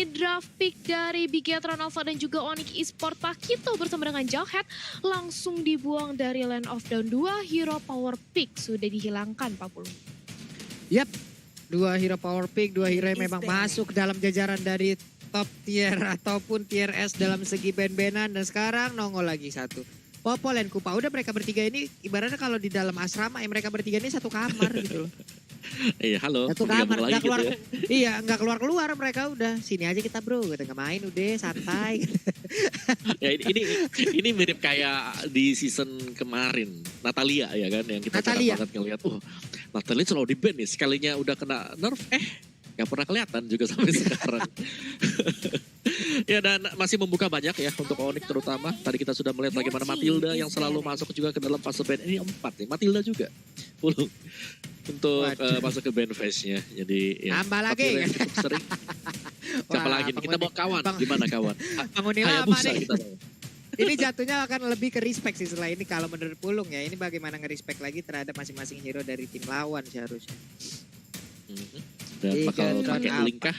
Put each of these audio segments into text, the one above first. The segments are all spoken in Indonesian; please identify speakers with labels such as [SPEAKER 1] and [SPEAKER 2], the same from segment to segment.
[SPEAKER 1] ini draft pick dari Bigetron Alpha dan juga Onyx Esports Pakito bersama dengan Jughead langsung dibuang dari Land of Dawn. 2 hero power pick sudah dihilangkan, Pak Pulung.
[SPEAKER 2] Yap, 2 hero power pick, 2 hero yang memang masuk dalam jajaran dari top tier ataupun tier S dalam segi band-bandan. Dan sekarang nongol lagi satu. Popol dan Kupa, udah mereka bertiga ini ibaratnya kalau di dalam asrama ya mereka bertiga ini satu kamar gitu loh.
[SPEAKER 3] Iya, halo.
[SPEAKER 2] Satu kamar, nggak keluar,
[SPEAKER 3] gitu ya.
[SPEAKER 2] iya nggak keluar mereka udah. Sini aja kita bro, kita nggak main udah santai.
[SPEAKER 3] Ya ini mirip kayak di season kemarin Natalia ya kan yang kita jarang banget ngeliat. Natalia selalu di ban nih, sekalinya udah kena nerf nggak pernah kelihatan juga sampai sekarang. Ya dan masih membuka banyak ya untuk Onyx terutama. Tadi kita sudah melihat bagaimana Matilda yang selalu masuk juga ke dalam fase ban. Ini 4 nih, Matilda juga. Pulung. Untuk masuk ke band phase-nya. Jadi ya.
[SPEAKER 2] Tambah lagi.
[SPEAKER 3] Yang cukup sering. Siapa lagi nih? Kita bawa kawan. Gimana kawan?
[SPEAKER 2] Bangunila apa nih?
[SPEAKER 3] Kita bawa.
[SPEAKER 2] Ini jatuhnya akan lebih ke respect sih setelah ini kalau menurut Pulung ya. Ini bagaimana nge-respect lagi terhadap masing-masing hero dari tim lawan seharusnya.
[SPEAKER 3] Dan bakal pakai link kah?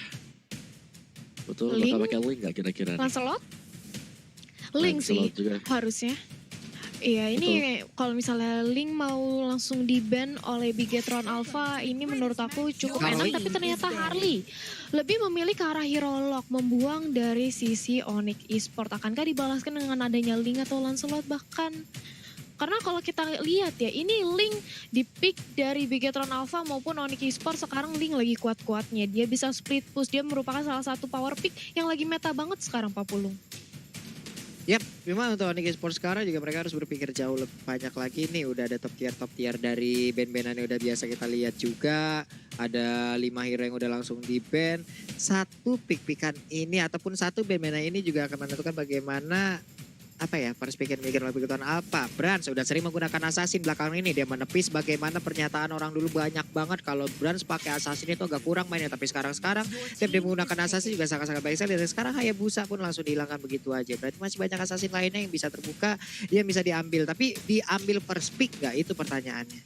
[SPEAKER 3] Betul, bakal pakai link gak kira-kira?
[SPEAKER 1] Lancelot? Link sih juga. Harusnya. Iya ini kalau misalnya Link mau langsung di-ban oleh Bigetron Alpha ini menurut aku cukup enak. Tapi ternyata Harley lebih memilih ke arah hero lock, membuang dari sisi Onyx Esports. Akankah dibalaskan dengan adanya Link atau Lancelot bahkan? Karena kalau kita lihat ya, ini Link di pick dari Bigetron Alpha maupun Onyx Esports sekarang Link lagi kuat-kuatnya. Dia bisa split push, dia merupakan salah satu power pick yang lagi meta banget sekarang Pak Pulung.
[SPEAKER 2] Yap, memang untuk Onyx Esports sekarang juga mereka harus berpikir jauh lebih banyak lagi nih. Udah ada top tier dari band-bandan yang udah biasa kita lihat juga. Ada 5 hero yang udah langsung di ban. Satu pick-pickan ini ataupun satu band-bandan ini juga akan menentukan bagaimana perspektif mikir lebih keton apa. Brans sudah sering menggunakan assassin belakangan ini. Dia menepis bagaimana pernyataan orang dulu banyak banget kalau Brans pakai assassin itu agak kurang mainnya. Tapi sekarang dia menggunakan assassin juga sangat-sangat baik sekali. Dan sekarang Hayabusa pun langsung dihilangkan begitu aja. Berarti masih banyak assassin lainnya yang bisa terbuka, yang bisa diambil. Tapi diambil first pick gak? Itu pertanyaannya.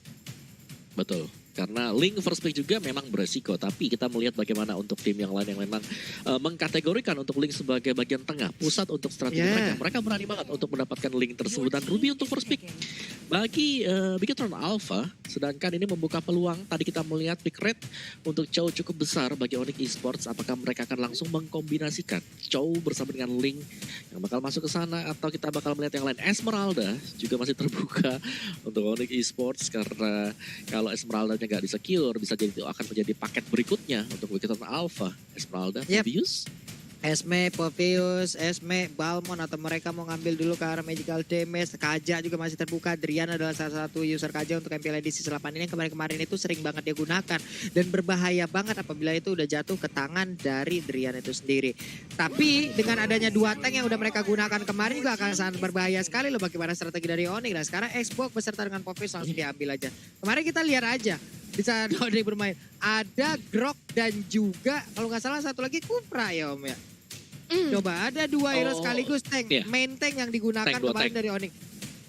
[SPEAKER 3] Betul. Karena Link first pick juga memang beresiko. Tapi kita melihat bagaimana untuk tim yang lain yang memang mengkategorikan untuk Link sebagai bagian tengah. Pusat untuk strategi mereka. Mereka berani banget untuk mendapatkan Link tersebut. Dan Ruby untuk first pick. Bagi Bigetron Alpha, sedangkan ini membuka peluang. Tadi kita melihat pick rate untuk Chow cukup besar bagi Onyx Esports. Apakah mereka akan langsung mengkombinasikan Chow bersama dengan Link yang bakal masuk ke sana. Atau kita bakal melihat yang lain. Esmeralda juga masih terbuka untuk Onyx Esports. Karena kalau Esmeralda nggak di-secure, bisa jadi itu akan menjadi paket berikutnya untuk Bigetron Alpha. Esmeralda, Povius,
[SPEAKER 2] Povius, Balmon atau mereka mau ngambil dulu ke arah Magical Damage. Kaja juga masih terbuka. Drian adalah salah satu user Kaja untuk MPL edisi 8 ini yang kemarin-kemarin itu sering banget dia gunakan. Dan berbahaya banget apabila itu udah jatuh ke tangan dari Drian itu sendiri. Tapi dengan adanya 2 tank yang udah mereka gunakan kemarin juga akan sangat berbahaya sekali loh bagaimana strategi dari Onyx. Nah sekarang Xbox beserta dengan Povius langsung diambil aja. Kemarin kita lihat aja di saat Onyx bermain. Ada Grok dan juga kalau nggak salah satu lagi Kupra ya Om ya. Coba ada 2 hero sekaligus tank, main tank yang digunakan kemarin dari Onyx.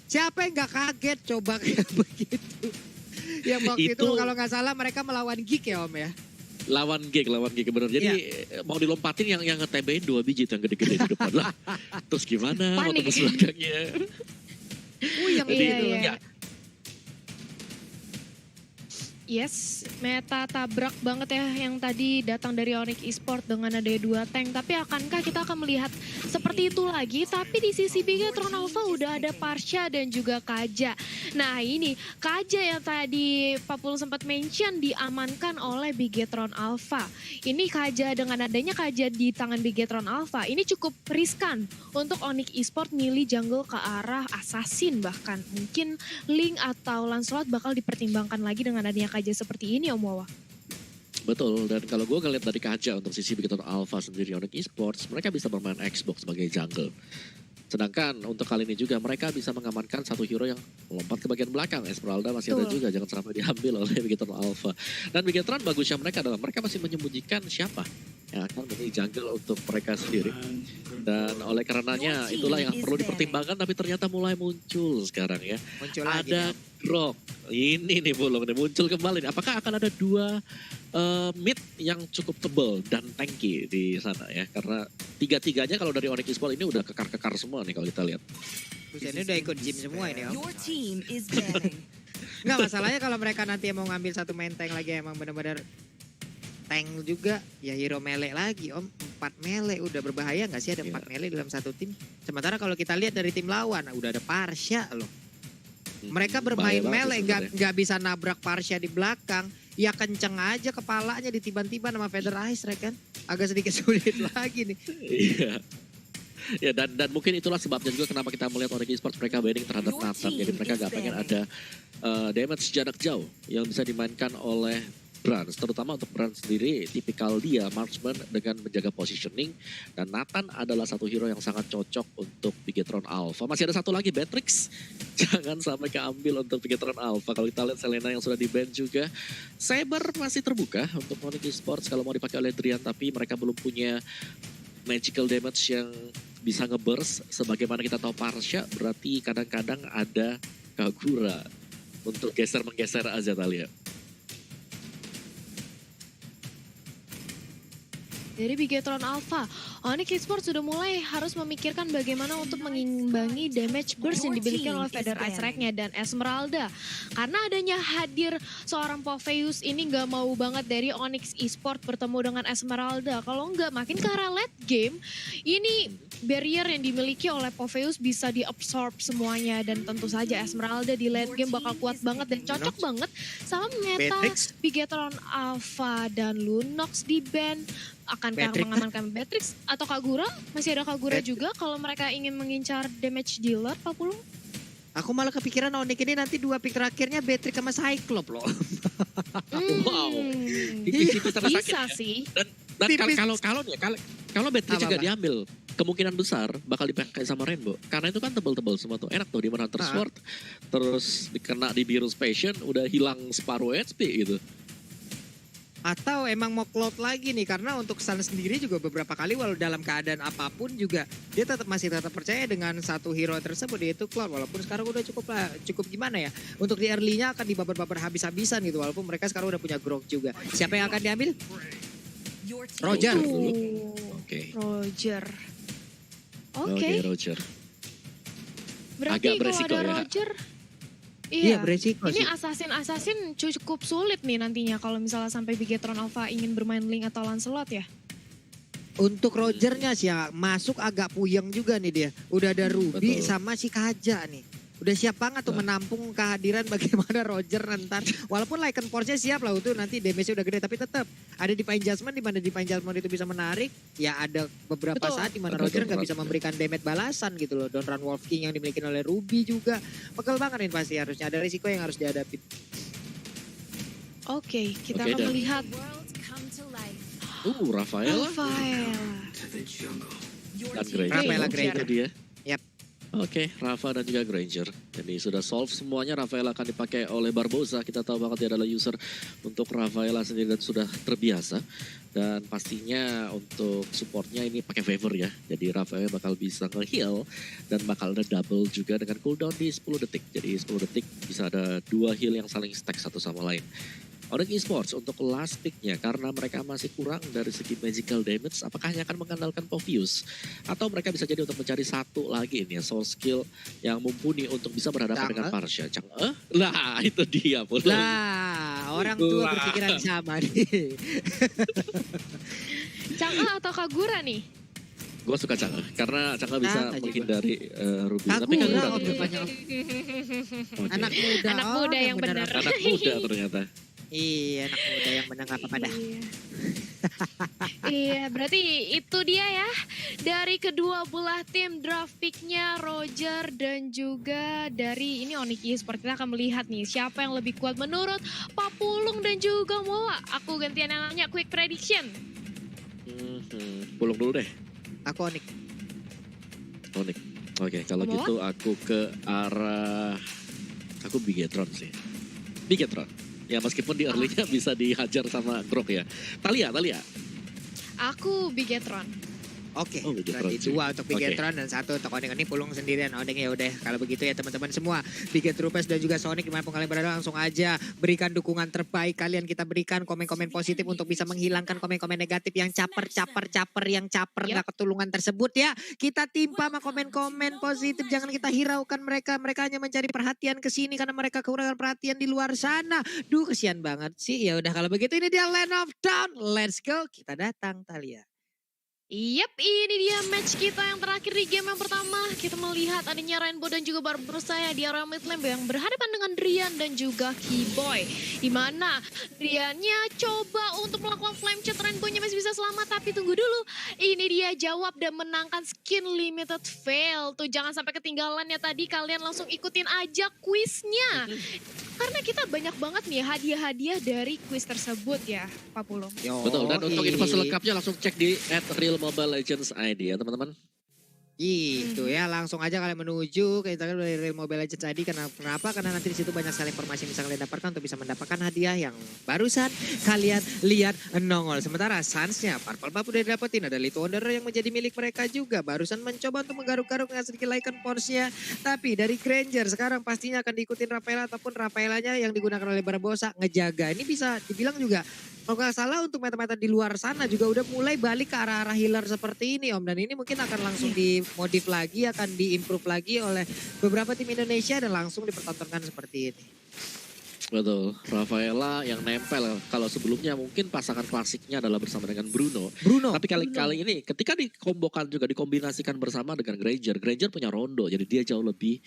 [SPEAKER 2] Siapa yang gak kaget coba kayak begitu. Yang waktu itu kalau gak salah mereka melawan Geek ya Om ya.
[SPEAKER 3] Lawan Geek bener. Jadi mau dilompatin yang nge-TB-in 2 biji yang gede-gede di depan lah. Terus gimana waktu ke belakangnya.
[SPEAKER 2] Yang itu.
[SPEAKER 1] Yes, meta tabrak banget ya yang tadi datang dari Onyx Esports dengan ada 2 tank. Tapi akankah kita akan melihat seperti itu lagi? Tapi di sisi Bigetron Alpha udah ada Parsha dan juga Kaja. Nah ini Kaja yang tadi Pak Pul sempat mention diamankan oleh Bigetron Alpha. Ini Kaja dengan adanya Kaja di tangan Bigetron Alpha. Ini cukup riskan untuk Onyx Esports milih jungle ke arah Assassin bahkan. Mungkin Link atau Lancelot bakal dipertimbangkan lagi dengan adanya Kaja seperti ini Om Wawa.
[SPEAKER 3] Betul, dan kalau gue ngeliat dari Kaja untuk sisi Bigetron Alpha sendiri Onyx Esports, mereka bisa bermain Xbox sebagai jungle. Sedangkan untuk kali ini juga mereka bisa mengamankan satu hero yang melompat ke bagian belakang. Esmeralda masih ada juga, jangan sampai diambil oleh Bigetron Alpha. Dan Bigetron bagusnya mereka adalah mereka masih menyembunyikan siapa yang akan menjadi jungle untuk mereka sendiri. Dan oleh karenanya itulah yang perlu dipertimbangkan, tapi ternyata mulai muncul sekarang ya.
[SPEAKER 2] Muncul
[SPEAKER 3] ada Grok. Ini nih Pulung nih muncul kembali nih. Apakah akan ada dua mid yang cukup tebal dan tanky di sana ya? Karena tiga-tiganya kalau dari Onyx Esports ini udah kekar-kekar semua nih kalau kita lihat.
[SPEAKER 2] Buset, ini udah ikut gym semua ini Om.
[SPEAKER 4] Your team is banning.
[SPEAKER 2] Nggak, masalahnya kalau mereka nanti mau ngambil satu main tank lagi emang bener-bener tank juga, ya hero melee lagi Om. 4 melee udah berbahaya nggak sih ada 4 melee dalam satu tim? Sementara kalau kita lihat dari tim lawan udah ada Parsha loh. Mereka bermain melee nggak bisa nabrak Parsha di belakang, ya kenceng aja kepalanya ditiban-tiban sama Feather Ice kan. Agak sedikit sulit lagi nih.
[SPEAKER 3] Iya. Ya dan mungkin itulah sebabnya juga kenapa kita melihat Onyx Esports mereka banning terhadap Nathan. Jadi mereka gak pengen ada damage jarak jauh yang bisa dimainkan oleh Brans. Terutama untuk Brans sendiri, tipikal dia marksman dengan menjaga positioning. Dan Nathan adalah satu hero yang sangat cocok untuk Bigetron Alpha. Masih ada satu lagi, Beatrix. Jangan sampai keambil untuk Bigetron Alpha. Kalau kita lihat Selena yang sudah di-ban juga. Saber masih terbuka untuk Onyx Esports kalau mau dipakai oleh Drian. Tapi mereka belum punya magical damage yang bisa nge-burst. Sebagaimana kita tahu Parsha, berarti kadang-kadang ada Kagura untuk geser-menggeser Azatalia.
[SPEAKER 1] Dari Bigetron Alpha, Onyx Esports sudah mulai harus memikirkan bagaimana untuk mengimbangi damage burst yang dimiliki oleh Feather Ice Rack-nya dan Esmeralda. Karena adanya hadir seorang Popheus ini nggak mau banget dari Onyx Esports bertemu dengan Esmeralda. Kalau nggak makin ke arah late game, ini barrier yang dimiliki oleh Popheus bisa diabsorb semuanya. Dan tentu saja Esmeralda di late game bakal kuat banget dan cocok banget sama meta Bigetron Alpha dan Lunox di ban. Akankah mengamankan Beatrix atau Kagura? Masih ada Kagura juga kalau mereka ingin mengincar damage dealer, Pak Pulung?
[SPEAKER 2] Aku malah kepikiran Onyx ini nanti 2 pick terakhirnya Beatrix sama Cyclops loh.
[SPEAKER 3] Wow.
[SPEAKER 1] Bisa sih.
[SPEAKER 3] Dan kalau Beatrix juga diambil, kemungkinan besar bakal dipakai sama Rainbow. Karena itu kan tebel-tebel semua tuh. Enak tuh di Hunter Sword, terus dikena di Virus Passion, udah hilang separuh HP gitu.
[SPEAKER 2] Atau emang mau cloud lagi nih, karena untuk Sun sendiri juga beberapa kali walau dalam keadaan apapun juga dia masih tetap percaya dengan satu hero tersebut, yaitu Cloud. Walaupun sekarang udah cukup gimana ya, untuk di early-nya akan dibabar-babar habis-habisan gitu, walaupun mereka sekarang udah punya Grok juga. Siapa yang akan diambil? Roger.
[SPEAKER 3] Oke.
[SPEAKER 1] Roger.
[SPEAKER 3] Oke, Roger.
[SPEAKER 1] Berarti
[SPEAKER 3] agak
[SPEAKER 1] kalau
[SPEAKER 3] beresiko
[SPEAKER 1] ada
[SPEAKER 3] ya.
[SPEAKER 1] Roger,
[SPEAKER 2] Iya beresiko
[SPEAKER 1] ini
[SPEAKER 2] sih.
[SPEAKER 1] assassin cukup sulit nih nantinya kalau misalnya sampai Bigetron Alpha ingin bermain Link atau Lancelot ya.
[SPEAKER 2] Untuk Rogernya sih ya, masuk agak puyeng juga nih dia. Udah ada Ruby
[SPEAKER 3] Betul.
[SPEAKER 2] sama si Kaja nih. Udah siap banget tuh menampung kehadiran bagaimana Roger ntar. Walaupun Lycan Force-nya siap lah itu nanti damage-nya udah gede. Tapi tetap ada Divine Judgment, di mana Divine Judgment itu bisa menarik. Ya ada beberapa saat di mana Roger nggak bisa memberikan damage balasan gitu loh. Don't Run Wolf King yang dimiliki oleh Ruby juga. Pegel banget ini pasti harusnya. Ada risiko yang harus dihadapi.
[SPEAKER 1] Oke, kita
[SPEAKER 3] Oke,
[SPEAKER 1] akan
[SPEAKER 3] dan-
[SPEAKER 1] melihat
[SPEAKER 3] Rafael
[SPEAKER 1] Rafael.
[SPEAKER 3] dan Granger.
[SPEAKER 2] Rafaela
[SPEAKER 3] Oke,
[SPEAKER 2] Granger.
[SPEAKER 3] itu dia.
[SPEAKER 2] Yap.
[SPEAKER 3] Oke, Rafa dan juga Granger. Jadi sudah solve semuanya. Rafaela akan dipakai oleh Barbosa. Kita tahu banget dia adalah user untuk Rafaela sendiri dan sudah terbiasa. Dan pastinya untuk supportnya ini pakai favor ya. Jadi Rafaela bakal bisa nge-heal dan bakal ada double juga dengan cooldown di 10 detik. Jadi 10 detik bisa ada 2 heal yang saling stack satu sama lain. Onyx Esports untuk last pick-nya karena mereka masih kurang dari segi magical damage, apakah hanya akan mengandalkan Popheus atau mereka bisa jadi untuk mencari satu lagi ini ya, soul skill yang mumpuni untuk bisa berhadapan dengan Parsha. Lah itu dia pun.
[SPEAKER 2] Lah, orang tua
[SPEAKER 3] Lah.
[SPEAKER 2] berpikiran sama nih.
[SPEAKER 1] Chang'e atau Kagura nih?
[SPEAKER 3] Gue suka Chang'e karena Chang'e bisa
[SPEAKER 2] Chang'e juga.
[SPEAKER 3] menghindari Ruby. Tapi
[SPEAKER 2] Kagura
[SPEAKER 3] Kagura
[SPEAKER 2] om
[SPEAKER 3] ternyata.
[SPEAKER 2] rupanya.
[SPEAKER 3] Oke.
[SPEAKER 2] Anak muda.
[SPEAKER 1] Anak muda yang benar.
[SPEAKER 3] Anak muda ternyata.
[SPEAKER 2] Iya, anak muda yang menengah kepada.
[SPEAKER 1] Iya, berarti itu dia ya. Dari kedua belah tim draft pick-nya Roger dan juga dari ini Onyx Esports. Kita akan melihat nih siapa yang lebih kuat menurut Pak Pulung dan juga Moa. Aku gantian yang nanya quick prediction.
[SPEAKER 3] Pulung dulu deh.
[SPEAKER 2] Aku Onyx.
[SPEAKER 3] Onyx. Oke, kalau
[SPEAKER 1] Moa?
[SPEAKER 3] gitu aku ke arah aku Bigetron sih. Bigetron. Ya meskipun di early-nya bisa dihajar sama Grok ya. Talia.
[SPEAKER 1] Aku Bigetron.
[SPEAKER 2] Oke,
[SPEAKER 3] Oh, Bigetron
[SPEAKER 2] berarti
[SPEAKER 3] sih.
[SPEAKER 2] 2 untuk Bigetron dan 1 untuk Odeng. Ini pulung sendirian Odeng ya udah. Kalau begitu ya teman-teman semua, Bigetroopers dan juga Sonic dimanapun kalian berada langsung aja berikan dukungan terbaik kalian, kita berikan komen-komen positif untuk bisa menghilangkan komen-komen negatif yang caper yang caper
[SPEAKER 1] Yap.
[SPEAKER 2] nggak ketulungan tersebut ya. Kita timpa sama komen-komen positif, jangan kita hiraukan mereka. Mereka hanya mencari perhatian ke sini karena mereka kekurangan perhatian di luar sana. Duh, kesian banget sih. Ya udah kalau begitu ini dia Land of Dawn. Let's go. Kita datang Talia.
[SPEAKER 1] Yap, ini dia match kita yang terakhir di game yang pertama. Kita melihat adanya Rainbow dan juga Barbarossa ya di area mid lane yang berhadapan dengan Drian dan juga Keyboy. Di mana Driannya coba untuk melakukan flame chat, Rainbow-nya masih bisa selamat. Tapi tunggu dulu, ini dia jawab dan menangkan skin limited fail. Tuh jangan sampai ketinggalan ya, tadi kalian langsung ikutin aja quiznya. Karena kita banyak banget nih hadiah-hadiah dari quiz tersebut ya, Pak Pulung.
[SPEAKER 3] Betul, dan untuk info selengkapnya langsung cek di @realmobilelegends.id ya teman-teman.
[SPEAKER 2] Gitu ya, langsung aja kalian menuju ke Instagram dari Real Mobile Legends ID. Kenapa? Karena nanti di situ banyak sekali informasi yang bisa kalian dapatkan untuk bisa mendapatkan hadiah yang barusan kalian lihat nongol. Sementara Suns-nya Purple Buff udah dapetin, ada Little Wonder yang menjadi milik mereka juga. Barusan mencoba untuk menggaruk-garuk dengan sedikit Lycan Force-nya. Tapi dari Granger sekarang pastinya akan diikutin Rafaela ataupun Rafaelanya yang digunakan oleh Barbosa ngejaga. Ini bisa dibilang juga kalau nggak salah untuk meta-meta di luar sana juga udah mulai balik ke arah-arah healer seperti ini Om. Dan ini mungkin akan langsung dimodif lagi, akan diimprove lagi oleh beberapa tim Indonesia dan langsung dipertontonkan seperti ini.
[SPEAKER 3] Betul, Rafaela yang nempel. Kalau sebelumnya mungkin pasangan klasiknya adalah bersama dengan Bruno. Tapi kali ini ketika dikombokan juga dikombinasikan bersama dengan Granger. Granger punya Rondo, jadi dia jauh lebih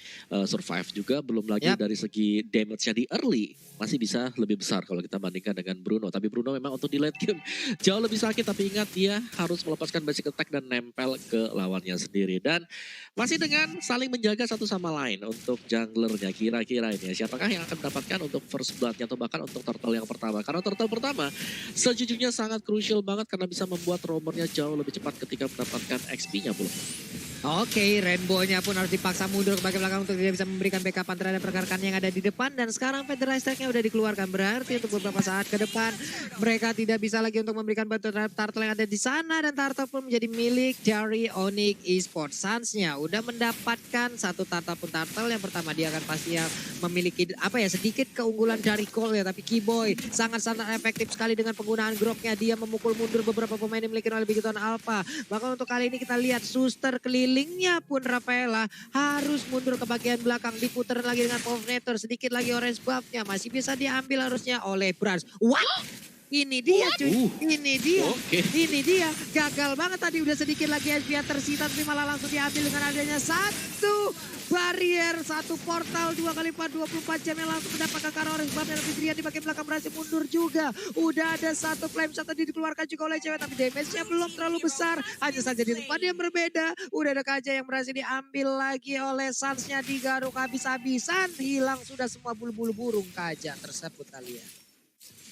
[SPEAKER 3] survive juga. Belum lagi dari segi damage-nya di early masih bisa lebih besar kalau kita bandingkan dengan Bruno. Tapi Bruno memang untuk di late game jauh lebih sakit. Tapi ingat dia harus melepaskan basic attack dan nempel ke lawannya sendiri. Dan masih dengan saling menjaga satu sama lain untuk junglernya. Kira-kira ini siapakah yang akan mendapatkan untuk first blood atau bahkan untuk turtle yang pertama. Karena turtle pertama sejujurnya sangat crucial banget karena bisa membuat roamernya jauh lebih cepat ketika mendapatkan XP-nya belum.
[SPEAKER 2] Oke, Rainbow-nya pun harus dipaksa mundur ke bagian belakang untuk dia bisa memberikan backup terhadap rekan-rekan yang ada di depan. Dan sekarang Federal Strike-nya udah dikeluarkan. Berarti untuk beberapa saat ke depan mereka tidak bisa lagi untuk memberikan bantuan terhadap turtle yang ada di sana. Dan turtle pun menjadi milik dari Onyx Esports. Suns-nya udah mendapatkan satu turtle pun turtle. Yang pertama dia akan pasti memiliki sedikit keunggulan dari Cole ya. Tapi Keyboy sangat-sangat efektif sekali dengan penggunaan groknya. Dia memukul mundur beberapa pemain yang dimiliki oleh Bigetron Alpha. Bahkan untuk kali ini kita lihat Suster kelilingnya pun Rafaela harus mundur ke bagian belakang. Diputar lagi dengan Povnator. Sedikit lagi orange buff-nya. Masih bisa diambil harusnya oleh Brans. What? Ini dia cuy, ini dia, ini dia. Gagal banget tadi, udah sedikit lagi SBA tersita tapi malah langsung diambil dengan adanya satu barrier, satu portal 2x4 24 jam yang langsung mendapatkan Orange Buff dan Fidrian di bagian belakang berhasil mundur juga. Udah ada satu flame shot tadi dikeluarkan juga oleh cewek tapi damage-nya belum terlalu besar. Hanya saja di tempat yang berbeda. Udah ada Kaja yang berhasil diambil lagi oleh Suns-nya digaruk habis-habisan. Hilang sudah semua bulu-bulu burung Kaja tersebut kalian.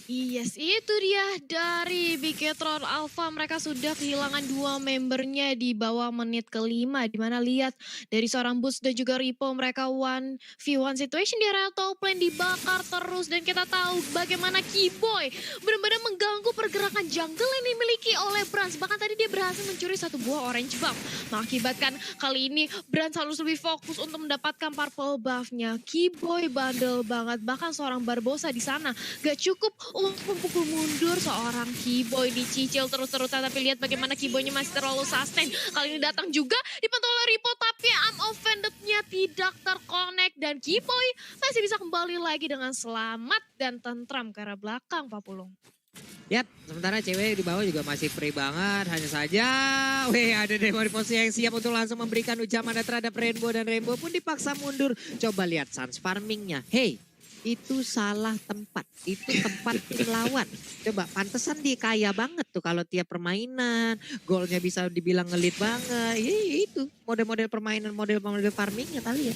[SPEAKER 1] Yes, itu dia dari Bigetron Alpha. Mereka sudah kehilangan 2 membernya di bawah menit ke-5. Dimana lihat dari seorang Boots dan juga Ripo, mereka 1v1 situation di area top lane dibakar terus. Dan kita tahu bagaimana Keyboy benar-benar mengganggu pergerakan jungle yang dimiliki oleh Brans. Bahkan tadi dia berhasil mencuri satu buah orange buff. Mengakibatkan kali ini Brans harus lebih fokus untuk mendapatkan purple buff-nya. Keyboy bandel banget. Bahkan seorang Barbosa di sana gak cukup untuk memukul mundur seorang Keyboy, dicicil terus-terusan. Tapi lihat bagaimana Keyboy-nya masih terlalu sustain. Kali ini datang juga dibantu oleh Ripo, tapi I'm offended-nya tidak terkonek. Dan Keyboy masih bisa kembali lagi dengan selamat dan tentram ke arah belakang, Pak Pulung.
[SPEAKER 2] Yap, sementara cewek di bawah juga masih free banget. Hanya saja, ada Demo Riposi yang siap untuk langsung memberikan ujaman terhadap Rainbow. Dan Rainbow pun dipaksa mundur. Coba lihat Suns farmingnya. Hey, itu salah tempat. Itu tempat tim lawan. Coba, pantesan dia kaya banget tuh kalau tiap permainan. Golnya bisa dibilang ngelit banget. Itu model-model permainan, model-model farmingnya kali ya.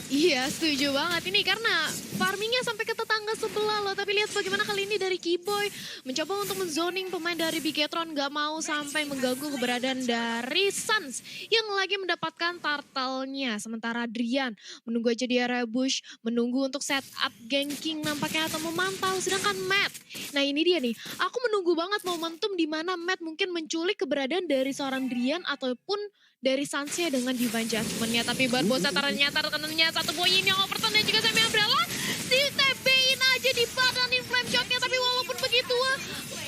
[SPEAKER 1] Iya, setuju banget ini karena farmingnya sampai ke tetangga sebelah loh. Tapi lihat bagaimana kali ini dari Keyboy mencoba untuk menzoning pemain dari Bigetron, nggak mau sampai mengganggu keberadaan dari Suns yang lagi mendapatkan turtle-nya. Sementara Adrian menunggu aja di area bush, menunggu untuk setup ganking nampaknya atau memantau. Sedangkan Matt, nah ini dia nih, aku menunggu banget momentum di mana Matt mungkin menculik keberadaan dari seorang Drian ataupun dari Suns-nya dengan Divine Judgment-nya. Tapi Barbosa ternyata rekanannya satu poin yang overturn dan juga Semi Umbrella. Si TB-in aja di badanin flame shot-nya. Tapi walaupun begitu,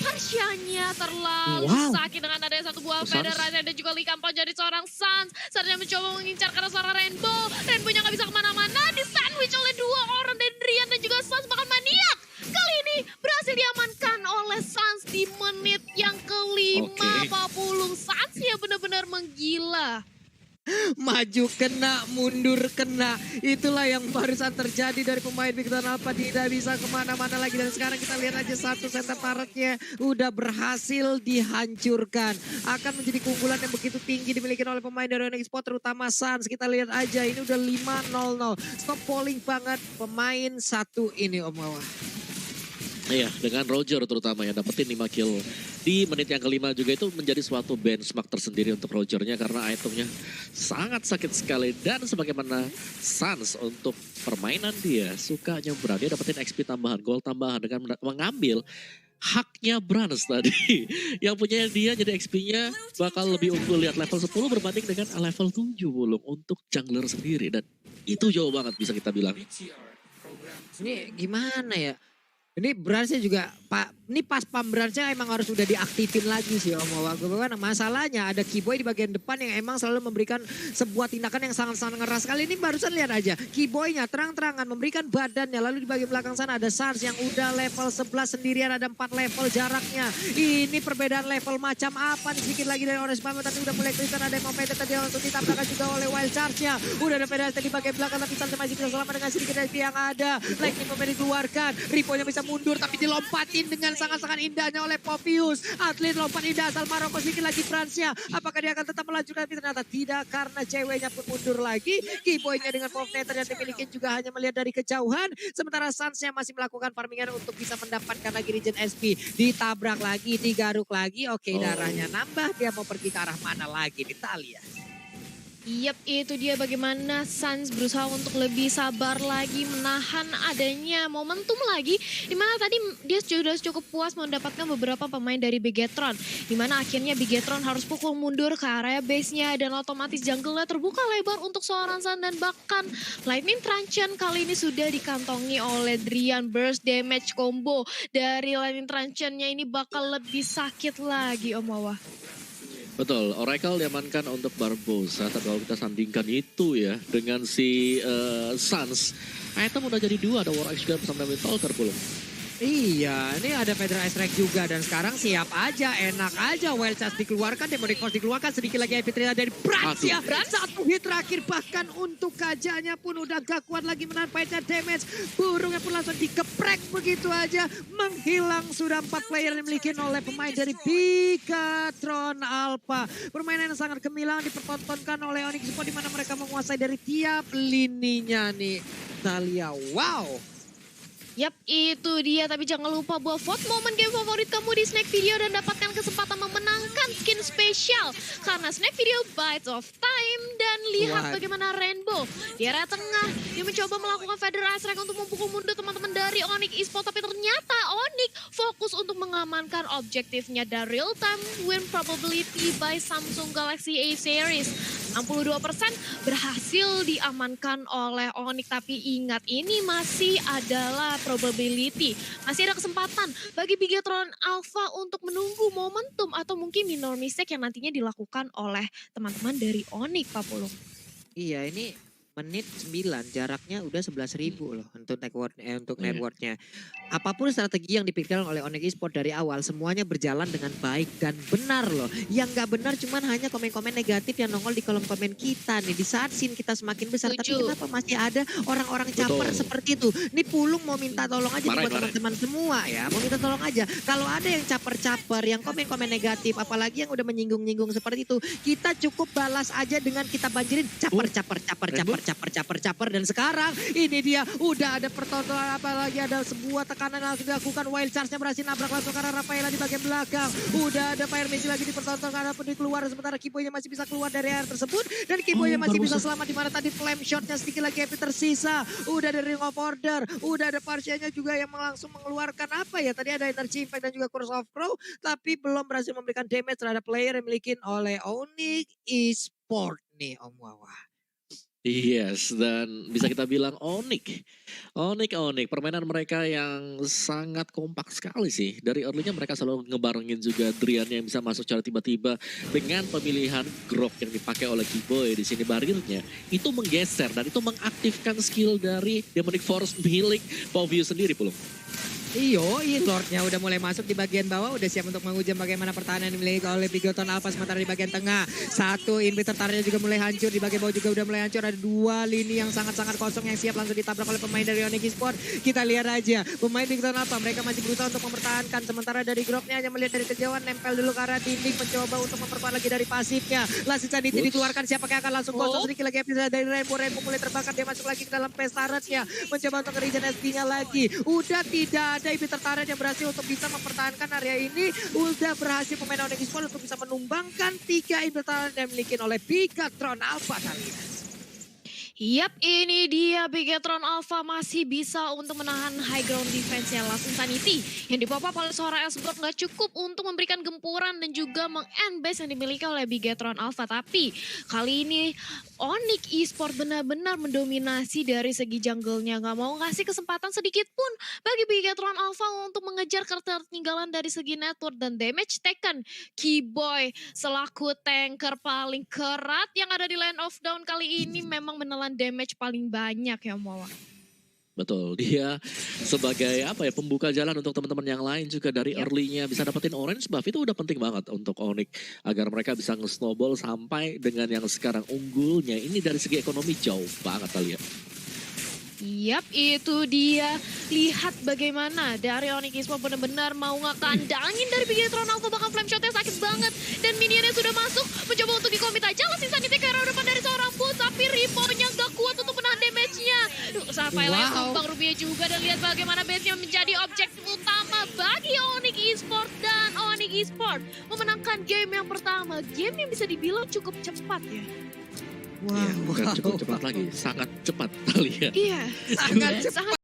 [SPEAKER 1] Harsyanya terlalu sakit dengan adanya satu buah Federasi dan juga Likampo jadi seorang Suns. Saatnya mencoba mengincar karena seorang Rainbow. Rainbow-nya gak bisa kemana-mana. Di sandwich oleh dua orang dari Drian dan juga Suns bahkan maniak. Kali ini berhasil diamankan oleh Suns di menit yang ke-50. Suns ya benar-benar menggila.
[SPEAKER 2] Maju kena, mundur kena. Itulah yang barusan terjadi dari pemain Bigetron Alpha. Tidak bisa kemana-mana lagi. Dan sekarang kita lihat aja satu center turretnya udah berhasil dihancurkan. Akan menjadi keunggulan yang begitu tinggi dimiliki oleh pemain dari Onyx Esports, terutama Suns. Kita lihat aja ini udah 5-0. Stop polling banget pemain satu ini Om Wawa.
[SPEAKER 3] Iya, dengan Roger terutama yang dapetin 5 kill di menit yang kelima juga itu menjadi suatu benchmark tersendiri untuk Rogernya karena itemnya sangat sakit sekali. Dan sebagaimana Suns untuk permainan dia suka nyebrang, dia dapetin XP tambahan, gol tambahan dengan mengambil haknya Brans tadi. Yang punya dia jadi XP-nya bakal lebih unggul. Lihat level 10 berbanding dengan level 7 Bulung untuk jungler sendiri. Dan itu jauh banget bisa kita bilang.
[SPEAKER 2] Ini gimana ya? Ini Bransnya juga, ini pas pam Bransnya emang harus udah diaktifin lagi sih Om Wawa. Masalahnya ada Keyboy di bagian depan yang emang selalu memberikan sebuah tindakan yang sangat-sangat ngeras. Kali ini barusan lihat aja, Keyboy-nya terang-terangan memberikan badannya. Lalu di bagian belakang sana ada Suns yang udah level 11 sendirian, ada 4 level jaraknya. Ini perbedaan level macam apa nih, sedikit lagi dari Orange Pamit. Tapi udah mulai kelihatan ada yang mau meter tadi untuk ditabrakkan juga oleh Wild Charge-nya. Udah ada pedal di bagian belakang tapi Suns masih bisa selamat dengan sedikit dari yang ada. Lightning Moment dikeluarkan, Ripo-nya bisa mundur tapi dilompatin dengan sangat-sangat indahnya oleh Popius. Atlet lompat indah asal Maroko, sedikit lagi Fransnya. Apakah dia akan tetap melanjutkan? Tapi ternyata tidak karena ceweknya pun mundur lagi. Keyboy-nya dengan Pop Nether yang dimiliki juga hanya melihat dari kejauhan. Sementara Suns-nya masih melakukan farmingan untuk bisa mendapatkan lagi Regen SP. Ditabrak lagi, digaruk lagi. Oke, darahnya nambah. Dia mau pergi ke arah mana lagi nih, Talia?
[SPEAKER 1] Yap, itu dia bagaimana Suns berusaha untuk lebih sabar lagi menahan adanya momentum lagi. Dimana tadi dia sudah cukup puas mendapatkan beberapa pemain dari Bigetron. Dimana akhirnya Bigetron harus pukul mundur ke area base-nya dan otomatis jungle-nya terbuka lebar untuk seorang Suns. Dan bahkan Lightning Truncheon kali ini sudah dikantongi oleh Drian. Burst damage combo dari Lightning Truncheon-nya ini bakal lebih sakit lagi Om Wawa.
[SPEAKER 3] Betul, Oracle diamankan untuk Barbosa. Tapi kalau kita sandingkan itu ya dengan si Suns, item udah jadi 2, ada War Axe juga bersama dengan Talker belum.
[SPEAKER 2] Iya, ini ada Federal Strike juga dan sekarang siap aja, enak aja. Wild Charge dikeluarkan, Demonic Force dikeluarkan, sedikit lagi MP dari Brans ya. Satu hit terakhir bahkan untuk Kajanya pun udah gak kuat lagi menahan fight-nya damage. Burungnya pun langsung dikeprek begitu aja. Menghilang sudah 4 player yang dimiliki oleh pemain dari Bigetron Alpha. Permainan yang sangat gemilang dipertontonkan oleh Onyx Esports di mana mereka menguasai dari tiap lininya nih. Talia, wow.
[SPEAKER 1] Yap, itu dia. Tapi jangan lupa buat vote momen game favorit kamu di Snack Video dan dapatkan kesempatan memenangkan skin spesial. Karena Snack Video Bites of Time. Dan lihat bagaimana Rainbow di area tengah. Dia mencoba melakukan Federal Strike untuk memukul mundur teman-teman dari Onyx Esports. Tapi ternyata Onyx fokus untuk mengamankan objektifnya. Dan real time win probability by Samsung Galaxy A Series. 62% berhasil diamankan oleh Onyx. Tapi ingat, ini masih adalah probability. Masih ada kesempatan bagi Bigetron Alpha untuk menunggu momentum atau mungkin minor mistake yang nantinya dilakukan oleh teman-teman dari Onyx, Pak Pulung.
[SPEAKER 2] Iya, ini menit 9 jaraknya udah 11.000 loh untuk networknya. Apapun strategi yang dipikirkan oleh Onyx Esports dari awal semuanya berjalan dengan baik dan benar loh. Yang gak benar cuman hanya komen-komen negatif yang nongol di kolom komen kita nih. Di saat scene kita semakin besar, tapi kenapa masih ada orang-orang caper seperti itu? Ini Pulung mau minta tolong aja buat teman-teman semua ya. Mau minta tolong aja. Kalau ada yang caper-caper, yang komen-komen negatif, apalagi yang udah menyinggung-nyinggung seperti itu, kita cukup balas aja dengan kita banjirin caper. caper. Dan sekarang ini dia udah ada pertontonan, apalagi ada sebuah tekanan yang langsung dilakukan. Wild Charge-nya berhasil nabrak langsung karena Rafaela di bagian belakang. Udah ada Fire Mage lagi dipertontonkan ataupun dikeluar, sementara Kiboy-nya masih bisa keluar dari area tersebut. Dan Kiboy-nya masih bisa selamat, di mana tadi flame shot-nya sedikit lagi Epi tersisa. Udah ada Ring of Order, udah ada Parsia-nya juga yang langsung mengeluarkan apa ya, tadi ada Energy Impact dan juga Curse of Crow, tapi belum berhasil memberikan damage terhadap player yang dimiliki oleh Onyx Esport nih Om Wawa.
[SPEAKER 3] Yes, dan bisa kita bilang Onyx. Permainan mereka yang sangat kompak sekali sih. Dari early-nya mereka selalu ngebarengin juga Drian yang bisa masuk secara tiba-tiba. Dengan pemilihan grok yang dipakai oleh Kiboy di sini, barirnya itu menggeser dan itu mengaktifkan skill dari Demonic Force milik Povio sendiri, Pulung.
[SPEAKER 2] Iyo, Lordnya udah mulai masuk di bagian bawah, udah siap untuk menguji bagaimana pertahanan yang dimiliki oleh Bigoton Alpha. Sementara di bagian tengah, satu inhibitor turretnya juga mulai hancur, di bagian bawah juga udah mulai hancur. Ada dua lini yang sangat-sangat kosong yang siap langsung ditabrak oleh pemain dari Onyx Esport. Kita lihat aja, pemain Bigoton Alpha, mereka masih berusaha untuk mempertahankan. Sementara dari Groknya hanya melihat dari kejauhan, nempel dulu ke arah dinding, mencoba untuk memperkuat lagi dari pasifnya. Last Insanity dikeluarkan, siapa yang akan langsung kosong sedikit lagi episode dari Rainbow mulai terbakar, dia masuk lagi ke dalam phase turretnya, mencoba untuk nge-regen SP-nya lagi. Udah tidak ada inhibitor turret yang berhasil untuk bisa mempertahankan area ini. Udah berhasil pemain Onyx Esport untuk bisa menumbangkan 3 inhibitor turret yang dimiliki oleh Bigatron Alpha kalian.
[SPEAKER 1] Yap, ini dia Bigatron Alpha masih bisa untuk menahan high ground defense-nya Last Insanity yang dipop up oleh seorang Esbot nggak cukup untuk memberikan gempuran dan juga meng-end base yang dimiliki oleh Bigatron Alpha. Tapi kali ini Onyx Esport benar-benar mendominasi dari segi jungle-nya, nggak mau ngasih kesempatan sedikit pun bagi Bigatron Alpha untuk mengejar ketertinggalan dari segi network dan damage taken. Kiboy selaku tanker paling kerat yang ada di Land of Dawn kali ini memang menelan damage paling banyak ya Mawa.
[SPEAKER 3] Betul, dia sebagai pembuka jalan untuk teman-teman yang lain juga dari early-nya bisa dapetin orange buff, itu udah penting banget untuk Onyx agar mereka bisa nge-snowball sampai dengan yang sekarang unggulnya. Ini dari segi ekonomi jauh banget kali ya.
[SPEAKER 1] Yap, itu dia. Lihat bagaimana dari Onyx Esport benar-benar mau ngekandangin dari Bigatron Alpha, bahkan flame shotnya sakit banget. Dan minionnya sudah masuk, mencoba untuk dikomit aja. Last Insanity ke arah depan dari seorang Pus, tapi Ripo-nya gak kuat untuk menahan damage-nya. Rafaela yang tumbang Rubia juga, dan lihat bagaimana base-nya menjadi objektif utama bagi Onyx Esport. Dan Onyx Esport memenangkan game yang pertama. Game yang bisa dibilang cukup cepat ya.
[SPEAKER 3] Bukan cukup cepat lagi, sangat cepat kali ya.
[SPEAKER 1] Iya, sangat